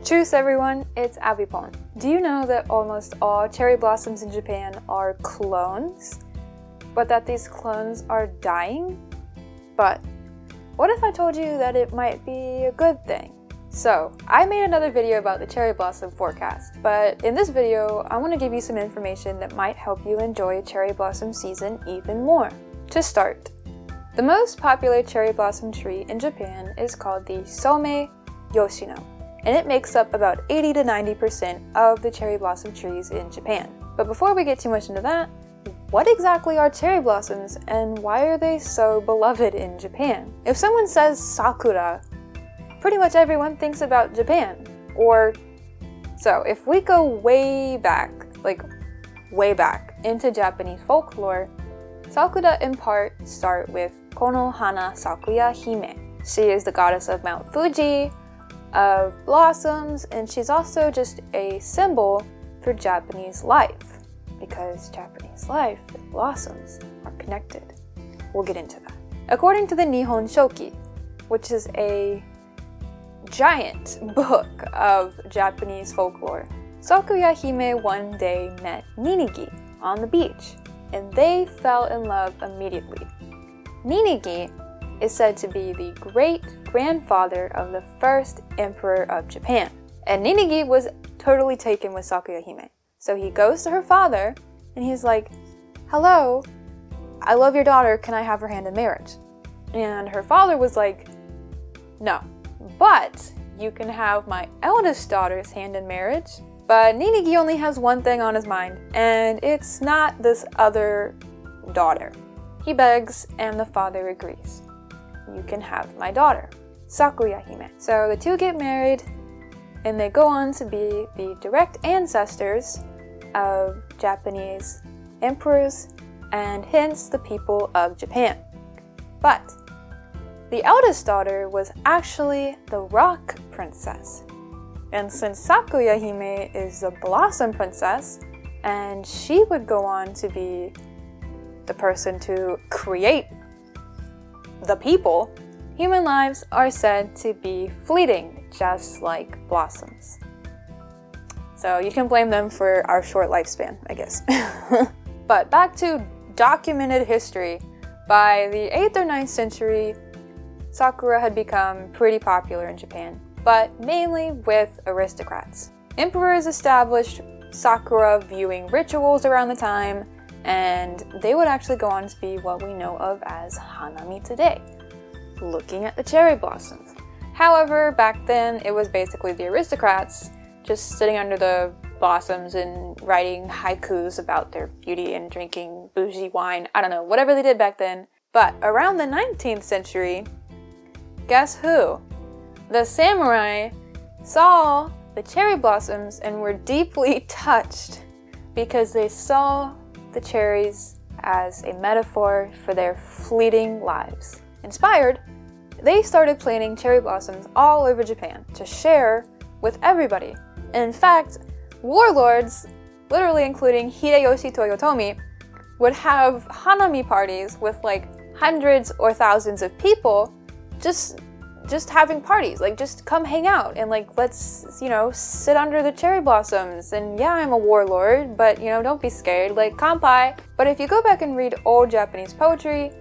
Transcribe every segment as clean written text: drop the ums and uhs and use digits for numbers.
Truce everyone, it's Abigail. Do you know that almost all cherry blossoms in Japan are clones? But that these clones are dying? But what if I told you that it might be a good thing? So, I made another video about the cherry blossom forecast, but in this video, I want to give you some information that might help you enjoy cherry blossom season even more. To start, the most popular cherry blossom tree in Japan is called the Some Yoshino, and it makes up about 80 to 90% of the cherry blossom trees in Japan. But before we get too much into that, what exactly are cherry blossoms and why are they so beloved in Japan? If someone says Sakura, pretty much everyone thinks about Japan. So if we go way back into Japanese folklore, Sakura in part start with Kono Hana Sakuya Hime. She is the goddess of Mount Fuji, of blossoms, and she's also just a symbol for Japanese life, because Japanese life and blossoms are connected. We'll get into that. According to the Nihon Shoki, which is a giant book of Japanese folklore, Sakuya Hime one day met Ninigi on the beach, and they fell in love immediately. Ninigi is said to be the great-grandfather of the first emperor of Japan. And Ninigi was totally taken with Sakuya Hime. So he goes to her father, and he's like, "Hello, I love your daughter, can I have her hand in marriage?" And her father was like, "No, but you can have my eldest daughter's hand in marriage." But Ninigi only has one thing on his mind, and it's not this other daughter. He begs, and the father agrees. "You can have my daughter, Sakuya Hime." So the two get married, and they go on to be the direct ancestors of Japanese emperors, and hence the people of Japan. But the eldest daughter was actually the rock princess. And since Sakuya Hime is the blossom princess, and she would go on to be the person to create the people, human lives are said to be fleeting, just like blossoms. So you can blame them for our short lifespan, I guess. But back to documented history. By the 8th or 9th century, Sakura had become pretty popular in Japan, but mainly with aristocrats. Emperors established Sakura viewing rituals around the time, and they would actually go on to be what we know of as Hanami today, looking at the cherry blossoms. However, back then it was basically the aristocrats just sitting under the blossoms and writing haikus about their beauty and drinking bougie wine. I don't know, whatever they did back then. But around the 19th century, guess who? The samurai saw the cherry blossoms and were deeply touched because they saw the cherries as a metaphor for their fleeting lives. Inspired, they started planting cherry blossoms all over Japan to share with everybody. And in fact, warlords, literally including Hideyoshi Toyotomi, would have hanami parties with like hundreds or thousands of people just having parties, like just come hang out and like let's, sit under the cherry blossoms. And yeah, I'm a warlord, but don't be scared, like kanpai. But if you go back and read old Japanese poetry,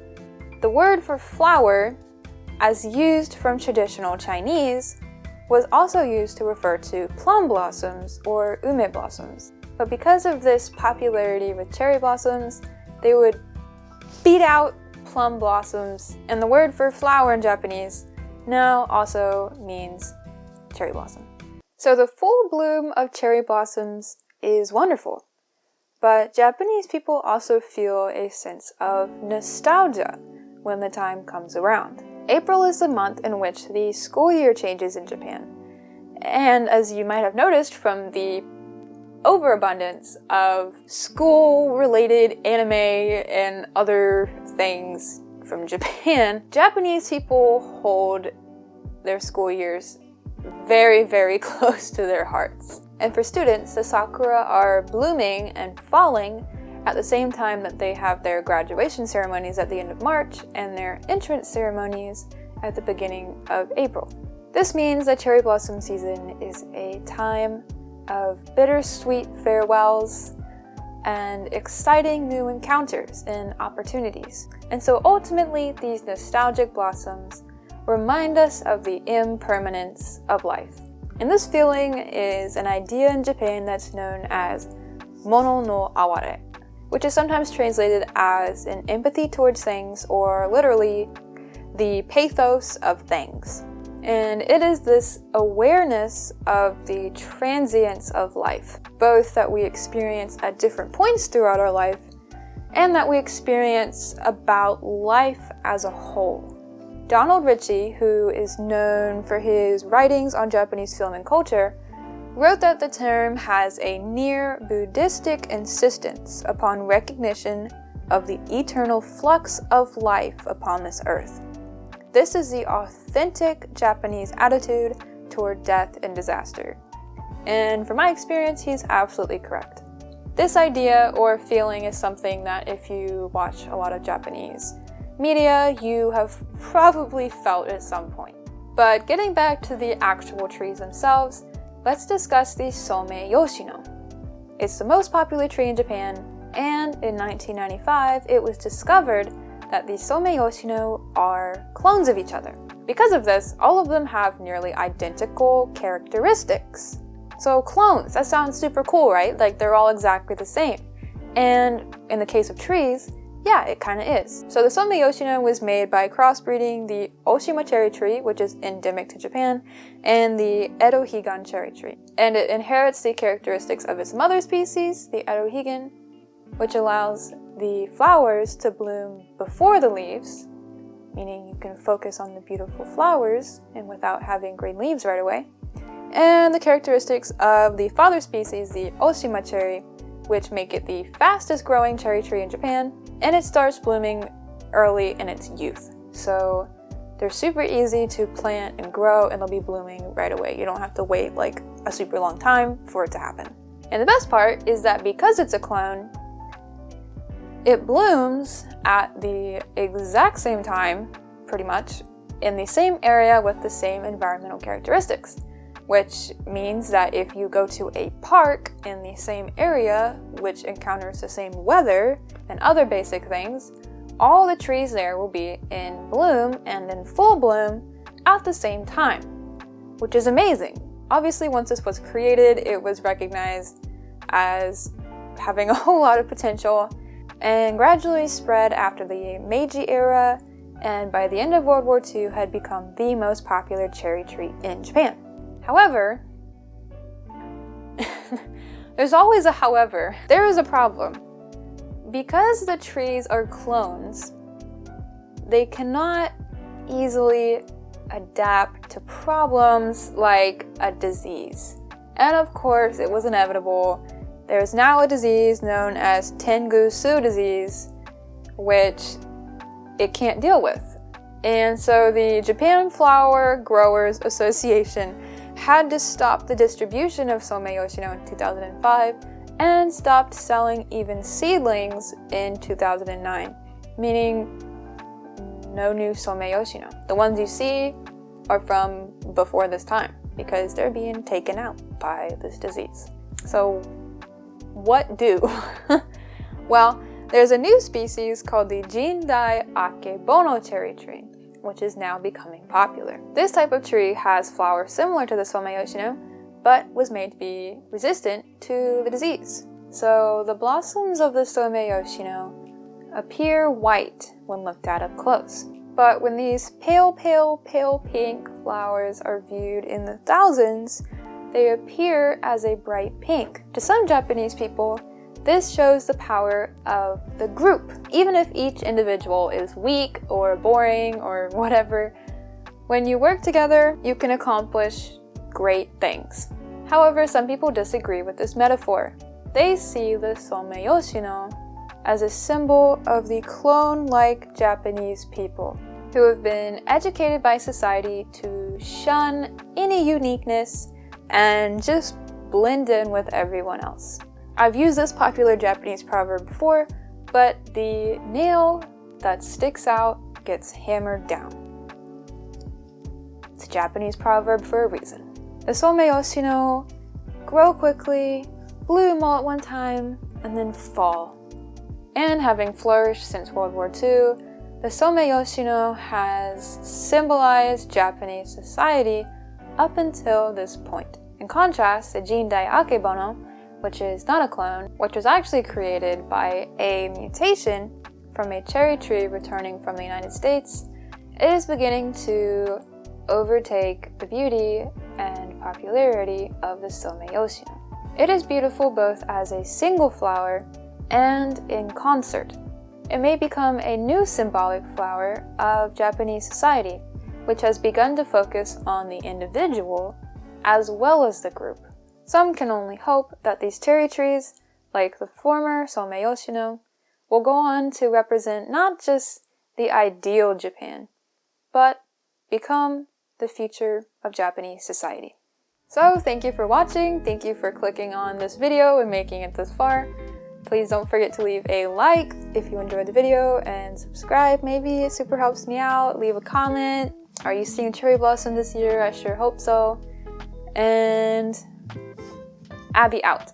the word for flower, as used from traditional Chinese, was also used to refer to plum blossoms or ume blossoms. But because of this popularity with cherry blossoms, they would beat out plum blossoms, and the word for flower in Japanese now also means cherry blossom. So the full bloom of cherry blossoms is wonderful, but Japanese people also feel a sense of nostalgia when the time comes around. April is the month in which the school year changes in Japan, and as you might have noticed from the overabundance of school-related anime and other things from Japan, Japanese people hold their school years very, very close to their hearts. And for students, the sakura are blooming and falling at the same time that they have their graduation ceremonies at the end of March and their entrance ceremonies at the beginning of April. This means that cherry blossom season is a time of bittersweet farewells and exciting new encounters and opportunities. And so ultimately, these nostalgic blossoms remind us of the impermanence of life. And this feeling is an idea in Japan that's known as mono no aware, which is sometimes translated as an empathy towards things, or literally the pathos of things. And it is this awareness of the transience of life, both that we experience at different points throughout our life and that we experience about life as a whole. Donald Ritchie, who is known for his writings on Japanese film and culture, wrote that the term has a near Buddhistic insistence upon recognition of the eternal flux of life upon this earth. This is the authentic Japanese attitude toward death and disaster. And from my experience, he's absolutely correct. This idea or feeling is something that if you watch a lot of Japanese media, you have probably felt at some point. But getting back to the actual trees themselves, let's discuss the Some Yoshino. It's the most popular tree in Japan, and in 1995, it was discovered that the Some Yoshino are clones of each other. Because of this, all of them have nearly identical characteristics. So clones, that sounds super cool, right? Like they're all exactly the same. And in the case of trees, yeah, it kind of is. So the Some Yoshino was made by crossbreeding the Oshima cherry tree, which is endemic to Japan, and the Edo Higan cherry tree. And it inherits the characteristics of its mother species, the Edo Higan, which allows the flowers to bloom before the leaves, meaning you can focus on the beautiful flowers and without having green leaves right away. And the characteristics of the father species, the Oshima cherry, which make it the fastest growing cherry tree in Japan, and it starts blooming early in its youth. So they're super easy to plant and grow, and they'll be blooming right away. You don't have to wait like a super long time for it to happen. And the best part is that because it's a clone, it blooms at the exact same time, pretty much, in the same area with the same environmental characteristics, which means that if you go to a park in the same area, which encounters the same weather and other basic things, all the trees there will be in bloom and in full bloom at the same time, which is amazing. Obviously, once this was created, it was recognized as having a whole lot of potential and gradually spread after the Meiji era, and by the end of World War II had become the most popular cherry tree in Japan. However, there's always a however. There is a problem. Because the trees are clones, they cannot easily adapt to problems like a disease. And of course, it was inevitable. There's now a disease known as Tengu-Su disease, which it can't deal with. And so the Japan Flower Growers Association had to stop the distribution of Some Yoshino in 2005 and stopped selling even seedlings in 2009, meaning no new Some Yoshino. The ones you see are from before this time because they're being taken out by this disease. So what do? Well, there's a new species called the Jindai Akebono cherry tree, which is now becoming popular. This type of tree has flowers similar to the Some Yoshino, but was made to be resistant to the disease. So the blossoms of the Some Yoshino appear white when looked at up close. But when these pale pink flowers are viewed in the thousands, they appear as a bright pink. To some Japanese people, this shows the power of the group. Even if each individual is weak or boring or whatever, when you work together, you can accomplish great things. However, some people disagree with this metaphor. They see the Some Yoshino as a symbol of the clone-like Japanese people who have been educated by society to shun any uniqueness and just blend in with everyone else. I've used this popular Japanese proverb before, but the nail that sticks out gets hammered down. It's Japanese proverb for a reason. The Someyoshino grow quickly, bloom all at one time, and then fall. And having flourished since World War II, the Someyoshino has symbolized Japanese society up until this point. In contrast, the Jindai Akebono, which is not a clone, which was actually created by a mutation from a cherry tree returning from the United States, is beginning to overtake the beauty and popularity of the Someyoshino. It is beautiful both as a single flower and in concert. It may become a new symbolic flower of Japanese society, which has begun to focus on the individual as well as the group. Some can only hope that these cherry trees, like the former Someyoshino, will go on to represent not just the ideal Japan, but become the future of Japanese society. So thank you for watching, thank you for clicking on this video and making it this far. Please don't forget to leave a like if you enjoyed the video and subscribe maybe, it super helps me out. Leave a comment. Are you seeing cherry blossom this year? I sure hope so. And Abby out.